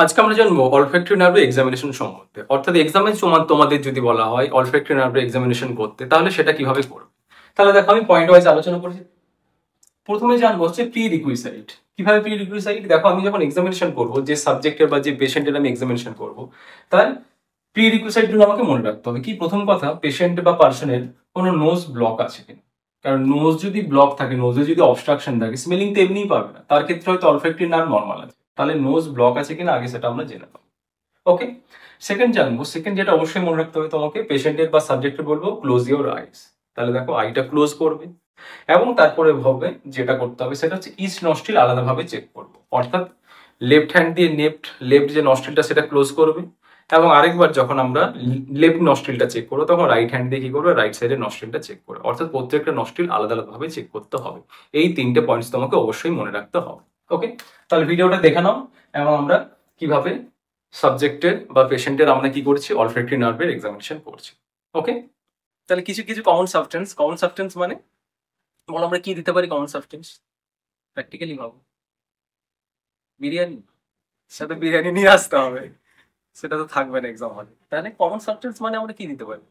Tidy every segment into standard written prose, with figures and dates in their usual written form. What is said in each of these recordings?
আজকে আমরা জানবো অলফ্যাক্টরি নার্ভ এক্সামিনেশন সম্বন্ধে। অর্থাৎ এক্সামের সময় তোমাদের যদি বলা হয় অলফ্যাক্টরি নার্ভ এক্সামিনেশন করতে, তাহলে সেটা কিভাবে করবে। তাহলে দেখো আমি পয়েন্ট ওয়াইজ আলোচনা করছি। প্রথমে জানবো হচ্ছে প্রি রিকুইসাইট। কিভাবে প্রি রিকুইসাইট? দেখো আমি যখন এক্সামিনেশন করবো, যে সাবজেক্টের বা যে পেশেন্টের আমি এক্সামিনেশন করবো, তার প্রি রিকুইসাইট গুলো আমাকে মনে রাখতে হবে। কি প্রথম কথা, পেশেন্ট বা পার্সনের কোনো নোজ ব্লক আছে কিনা। কারণ নোজ যদি ব্লক থাকে, নোজে যদি অবস্ট্রাকশন থাকে, স্মেলিং তো এমনিই পাবে না, তার ক্ষেত্রে হয়তো অলফ্যাক্টরি নার্ভ নর্মাল আছে। তাহলে নোজ ব্লক আছে কিনা আগে সেটা আমরা জেনে নেবো। ওকে, সেকেন্ড জানবো। সেকেন্ড যেটা অবশ্যই মনে রাখতে হবে তোমাকে, পেশেন্টের বা সাবজেক্টের বলবো ক্লোজ ইউর আইস। তাহলে দেখো আইটা ক্লোজ করবে এবং তারপরে ভাবে যেটা করতে হবে সেটা হচ্ছে ইচ নস্ট্রিল আলাদাভাবে চেক করবো। অর্থাৎ লেফট হ্যান্ড দিয়ে লেফট যে নস্ট্রিলটা সেটা ক্লোজ করবে, এবং আরেকবার যখন আমরা লেফট নস্ট্রিলটা চেক করবো তখন রাইট হ্যান্ড দিয়ে কি করবে, রাইট সাইডের নস্ট্রিলটা চেক করবে। অর্থাৎ প্রত্যেকটা নস্ট্রিল আলাদা আলাদাভাবে চেক করতে হবে। এই তিনটে পয়েন্টস তোমাকে অবশ্যই মনে রাখতে হবে। ওকে, তাহলে ভিডিওটা দেখে নাও এবং আমরা কিভাবে সাবজেক্টের বা পেশেন্টের আমরা কি করছি অলফ্যাক্টরি নার্ভের এক্সামিনেশন করছি। ওকে, তাহলে কিছু কিছু কমন সাবস্টেন্স মানে বলো আমরা কি দিতে পারি কমন সাবস্টেন্স। প্র্যাকটিক্যালি ভাবো, বিরিয়ানি, সাথে বিরিয়ানি নিয়ে আসতে হবে, সেটা তো থাকবে না এক্সাম হলে। তাহলে কমন সাবস্টেন্স মানে আমরা কি দিতে পারি?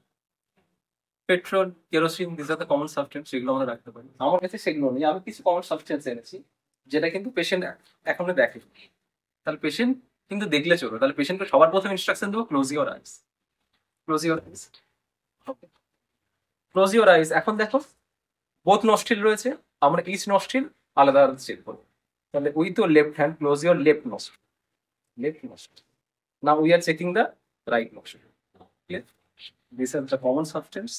Petrol, kerosene, this are the common substance, সেগুলো আমরা রাখতে পারি। আমার কাছে সেগুলো নেই, আমি কিছু কমন সাবস্টেন্স এনেছি যেটা কিন্তু পেশেন্ট এখনো দেখে। তাহলে পেশেন্ট কিন্তু দেখলে চলবে। তাহলে পেশেন্টকে সবার প্রথম ইনস্ট্রাকশন দেবো close your eyes. Close your eyes. Okay, close your eyes. এখন দেখো বোথ নস্ট্রিল রয়েছে, আমরা ইচ নস্ট্রিল আলাদা আলাদা চেক করবো। তাহলে with your left hand close your left nostril. Left nostril. Now we are checking the right nostril. Clear? This are the common substance.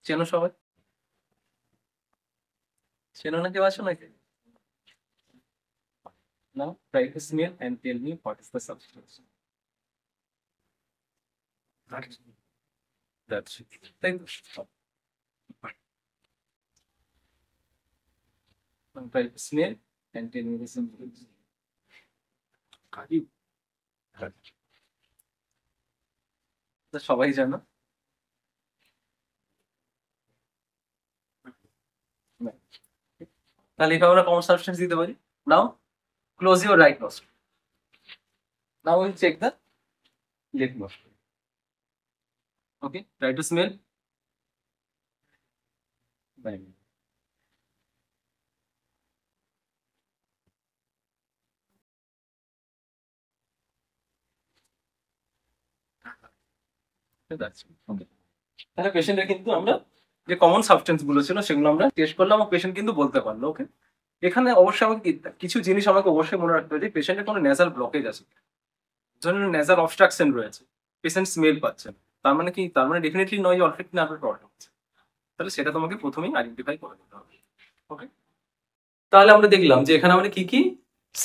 চেনো সবাই? চেনো না কেউ আছো নাকি? Now try to smell and tell me what is the substance. That's it. Thank you. Now try to smell and tell me the substance. সবাই জানো। তাহলে এভাবে আমরা কমন সাবস্টেন্স দিতে পারি। নাও close your right nostril. Now we'll check the left nostril. Okay, try to smell. Bye. তাহলে পেশেন্টের কিন্তু আমরা যে কমন সাবস্টেন্স গুলো ছিল সেগুলো আমরা টেস্ট করলাম এবং পেশেন্ট কিন্তু বলতে পারলো। ওকে, এখানে অবশ্যই আমাকে কিছু জিনিস আমাকে অবশ্যই মনে রাখতে হবে যে পেশেন্টের কোনো নেজাল ব্লকেজ আছে, ধরুন নেজাল অবস্ট্রাকশন রয়েছে, পেশেন্ট স্মেল পাচ্ছে না, তার মানে কি? তার মানে ডেফিনেটলি নয় যে অলফ্যাক্টরি নার্ভের প্রবলেম আছে। তাহলে সেটা তোমাকে প্রথমেই আইডেন্টিফাই করে দিতে হবে। ওকে, তাহলে আমরা দেখলাম যে এখানে আমরা কি কি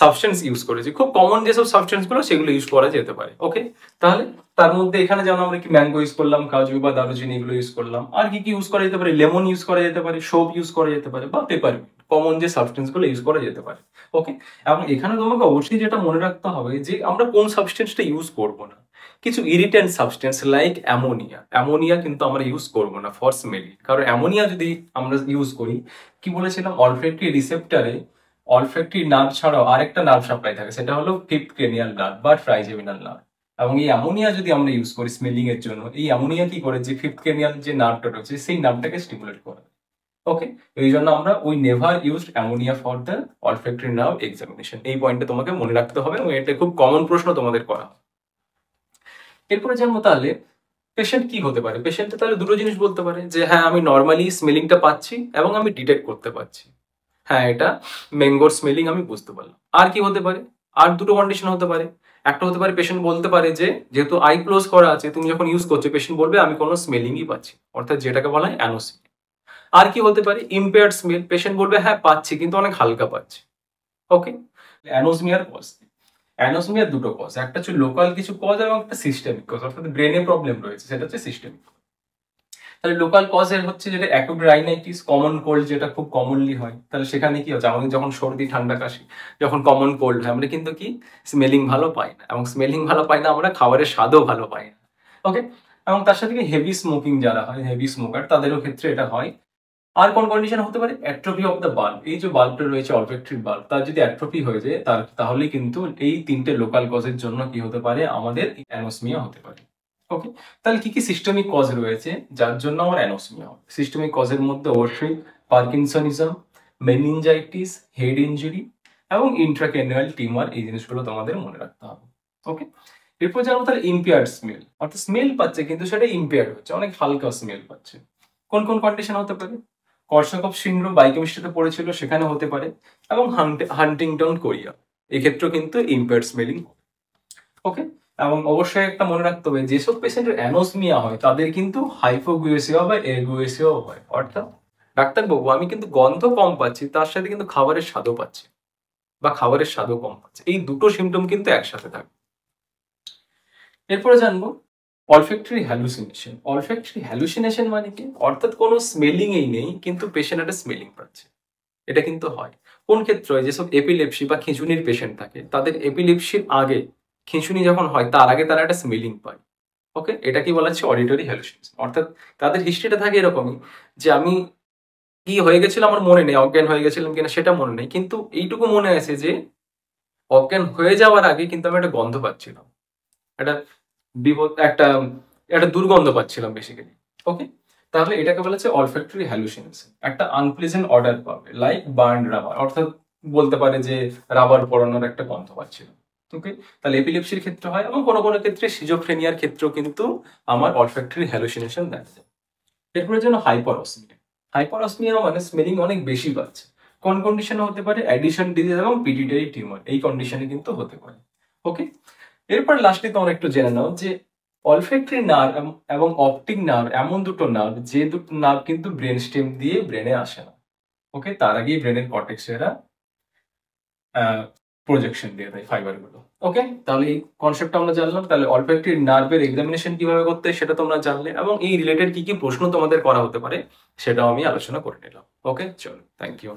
সাবস্টেন্স ইউজ করেছি। খুব কমন যেসব সাবস্টেন্স গুলো সেগুলো ইউজ করা যেতে পারে। ওকে, তাহলে তার মধ্যে এখানে যেমন আমরা কি ম্যাঙ্গো ইউজ করলাম, কাজু বা দারুচিনি এগুলো ইউজ করলাম। আর কি কি ইউজ করা যেতে পারে? লেমন ইউজ করা যেতে পারে, সোপ ইউজ করা যেতে পারে, বা পেপারমিন্ট। কমন যে সাবস্টেন্স গুলো ইউজ করা যেতে পারে। ওকে, এবং এখানে তোমাকে অবশ্যই যেটা মনে রাখতে হবে যে আমরা কোন সাবস্টেন্সটা ইউজ করব না। কিছু ইরিটেন্ট সাবস্টেন্স লাইক অ্যামোনিয়া কিন্তু আমরা ইউজ করবো না ফর স্মেলিং। কারণ অ্যামোনিয়া যদি আমরা ইউজ করি, কি বলেছিলাম, অলফ্যাক্টরি রিসেপ্টরে অলফ্যাক্টরি নার্ভ ছাড়াও আরেকটা নার্ভ সাপ্লাই থাকে, সেটা হলো ফিফথ ক্রেনিয়াল নার্ভ বা ট্রাইজেমিনাল নার্ভ। এবং এই অ্যামোনিয়া যদি আমরা ইউজ করি স্মেলিং এর জন্য, এই অ্যামোনিয়া কি করে, যে ফিফথ ক্রেনিয়াল যে নার্ভটা রয়েছে সেই নার্ভটাকে স্টিমুলেট করে। ওকে, এই জন্য আমরা we never used ammonia for the olfactory nerve examination. এই পয়েন্টটা তোমাকে মনে রাখতে হবে এবং এটা খুব কমন প্রশ্ন তোমাদের করা। এরপরে জানবো তাহলে পেশেন্ট কি হতে পারে। পেশেন্ট তাহলে দুটো জিনিস বলতে পারে যে হ্যাঁ আমি নর্মালি স্মেলিংটা পাচ্ছি এবং আমি ডিটেক্ট করতে পারছি, হ্যাঁ এটা ম্যাঙ্গোর স্মেলিং আমি বুঝতে পারলাম। আর কি হতে পারে? আর দুটো কন্ডিশন হতে পারে। একটা হতে পারে পেশেন্ট বলতে পারে যে যেহেতু আই ক্লোজ করা আছে, তুমি যখন ইউজ করছো পেশেন্ট বলবে আমি কোনো স্মেলিংই পাচ্ছি, অর্থাৎ যেটাকে বলা হয় অ্যানোসিয়া। আর কি হতে পারে? ইম্পেয়ার্ড স্মেল, পেশেন্ট বলবে হ্যাঁ পাচ্ছি কিন্তু অনেক হালকা পাচ্ছি। ওকে, অ্যানোসমিয়ার কজ, অ্যানোসমিয়ার দুটো কজ, একটা হচ্ছে লোকাল কিছু কজ এবং একটা সিস্টেমিক কজ, অর্থাৎ ব্রেনে প্রবলেম রয়েছে সেটা হচ্ছে সিস্টেমিক। তাহলে লোকাল কজের হচ্ছে যেটা অ্যাকুট রাইনাইটিস, কমন কোল্ড যেটা খুব কমনলি হয়। তাহলে সেখানে কি হচ্ছে, আমাদের যখন সর্দি ঠান্ডা কাশি, যখন কমন কোল্ড হয়, আমরা কিন্তু কি স্মেলিং ভালো পাই না, এবং স্মেলিং ভালো পাই না আমরা খাবারের স্বাদও ভালো পাই না। ওকে, এবং তার সাথে হেভি স্মোকিং যারা হয়, হেভি স্মোকার, তাদেরও ক্ষেত্রে এটা হয়। আর কোন কন্ডিশন হতে পারে? Atrophy of the bulb. এই যে বাল্বটা রয়েছে অলফ্যাক্টরি বাল্ব, তার যদি অ্যাট্রোফি হয়ে যায় তাহলে কিন্তু এই তিনটে লোকাল কজের জন্য কি হতে পারে? আমাদের অ্যানোসমিয়া হতে পারে। ওকে, তাহলে কি কি সিস্টেমিক কজ রয়েছে যার জন্য আমার অ্যানোসমিয়া হবে? সিস্টেমিক কজের মধ্যে অবশ্যই পার্কিনসনিজম, মেনিনজাইটিস, হেড ইনজুরি এবং ইন্ট্রাক্রেনিয়াল টিউমার, এই জিনিসগুলো তোমাদের মনে রাখতে হবে। ওকে, এরপর জানবো তাহলে ইম্পেয়ার্ড স্মেল, অর্থাৎ স্মেল পাচ্ছে কিন্তু সেটা ইম্পেয়ার্ড হচ্ছে, অনেক হালকা স্মেল পাচ্ছে। কোন কোন কন্ডিশন হতে পারে? কর্সাকফ সিন্ড্রোম বায়োকেমিস্ট্রিতে পড়েছিল, সেখানে হতে পারে, এবং হান্টিংটন কোরিয়া, এক্ষেত্রেও কিন্তু ইম্পেয়ার্ড স্মেলিং। ওকে, এবং অবশ্যই একটা মনে রাখতে হবে, যেসব পেশেন্টের অ্যানোসমিয়া হয় তাদের কিন্তু হাইপোগুয়েসিয়া বা এরগুয়েসিয়াও হয়, অর্থাৎ ডাক্তারবাবু আমি কিন্তু গন্ধ কম পাচ্ছি, তার সাথে কিন্তু খাবারের স্বাদও পাচ্ছি বা খাবারের স্বাদও কম পাচ্ছি, এই দুটো সিমটম কিন্তু একসাথে থাকে। এরপরে জানবো অলফ্যাক্টরি হ্যালুসিনেশন। অলফ্যাক্টরি হ্যালুসিনেশন মানে কি? অর্থাৎ কোনো স্মেলিং এই নেই কিন্তু পেশেন্ট একটা স্মেলিং পাচ্ছে, এটা কিন্তু হয়। কোন ক্ষেত্রে হয়? যেসব এপিলেপসি বা খিঁচুনির পেশেন্ট থাকে, তাদের এপিলেপসির আগে খিঁচুনি যখন হয় তার আগে তারা একটা স্মেলিং পায়। ওকে, এটা কি বলা হচ্ছে? Auditory hallucination. অর্থাৎ তাদের হিস্ট্রিটা থাকে এরকমই, যে আমি কি হয়ে গেছিল আমার মনে নেই, অজ্ঞান হয়ে গেছিলাম কিনা সেটা মনে নেই, কিন্তু এইটুকু মনে আছে যে অজ্ঞান হয়ে যাওয়ার আগে কিন্তু আমি একটা গন্ধ পাচ্ছিলাম, একটা একটা একটা দুর্গন্ধ পাচ্ছিলাম বেসিক্যালি। ওকে, তাহলে এটাকে বলা হচ্ছে অলফ্যাক্টরি হ্যালুসিনেশন। একটা আনপ্লেজেন্ট অর্ডার পাবে, লাইক বার্ন রাবার, অর্থাৎ বলতে পারে যে রাবার পড়ানোর একটা গন্ধ পাচ্ছিলাম। ওকে, তাহলে এপিলেপসির ক্ষেত্রে হয়, এবং কোনো কোনো ক্ষেত্রে সিজোফ্রেনিয়ার ক্ষেত্রেও কিন্তু আমার অলফ্যাক্টরি হ্যালুসিনেশন দেখা যায়। এরপরে যেন হাইপারসমিয়া। হাইপারসমিয়া মানে স্মেলিং অনেক বেশি পাচ্ছে। কোন কন্ডিশনে হতে পারে? অ্যাডিশন ডিজিজ এবং পিটিউটারি টিউমার, এই কন্ডিশনে কিন্তু হতে পারে। ওকে, এরপর লাস্টে তোমরা একটু জেনে নাও যে অলফ্যাক্টরি নার্ভ এবং অপটিক নার্ভ এমন দুটো নার্ভ, যে দুটো নার্ভ কিন্তু ব্রেন স্টেম দিয়ে ব্রেনে আসে না। ওকে, তার আগেই ব্রেনের কর্টেক্সে এরা প্রজেকশন দিয়ে দেয় ফাইবার গুলো। ওকে, তাহলে এই কনসেপ্টটা আমরা জানলাম। তাহলে অলফ্যাক্টরি নার্ভের এক্সামিনেশন কিভাবে করতে হয় সেটা তোমরা জানলে, এবং এই রিলেটেড কি কি প্রশ্ন তোমাদের করা হতে পারে সেটাও আমি আলোচনা করে নিলাম। ওকে, চলো, থ্যাংক ইউ।